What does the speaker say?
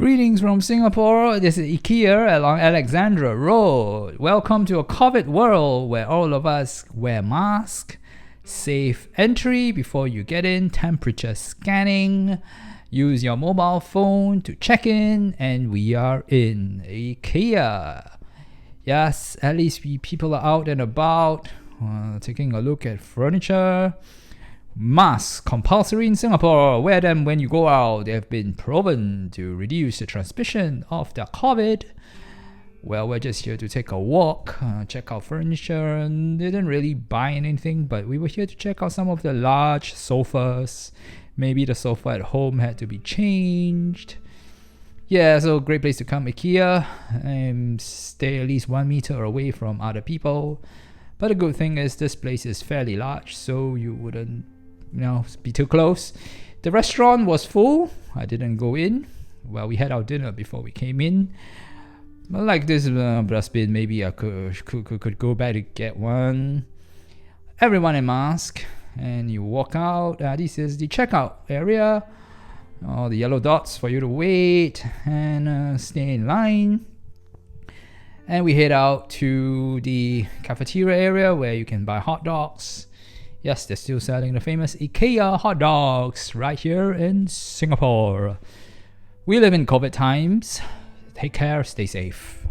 Greetings from Singapore. This is IKEA along Alexandra Road. Welcome to a COVID world where all of us wear masks, safe entry before you get in, temperature scanning, use your mobile phone to check in, and we are in IKEA. Yes, at least people are out and about, taking a look at furniture. Masks compulsory in Singapore. Wear them when you go out. They have been proven to reduce the transmission of the COVID. Well, we're just here to take a walk, check out furniture, and didn't really buy anything, but we were here to check out some of the large sofas. Maybe the sofa at home had to be changed. Yeah, so great place to come, IKEA, and stay at least 1 meter away from other people. But the good thing is this place is fairly large, so you wouldn't be too close. The restaurant was full. I didn't go in. Well, we had our dinner before we came in. But like this dustbin, maybe I could go back to get one. Everyone in mask, and you walk out. This is the checkout area. All the yellow dots for you to wait and stay in line. And we head out to the cafeteria area where you can buy hot dogs. Yes, they're still selling the famous IKEA hot dogs right here in Singapore. We live in COVID times. Take care, stay safe.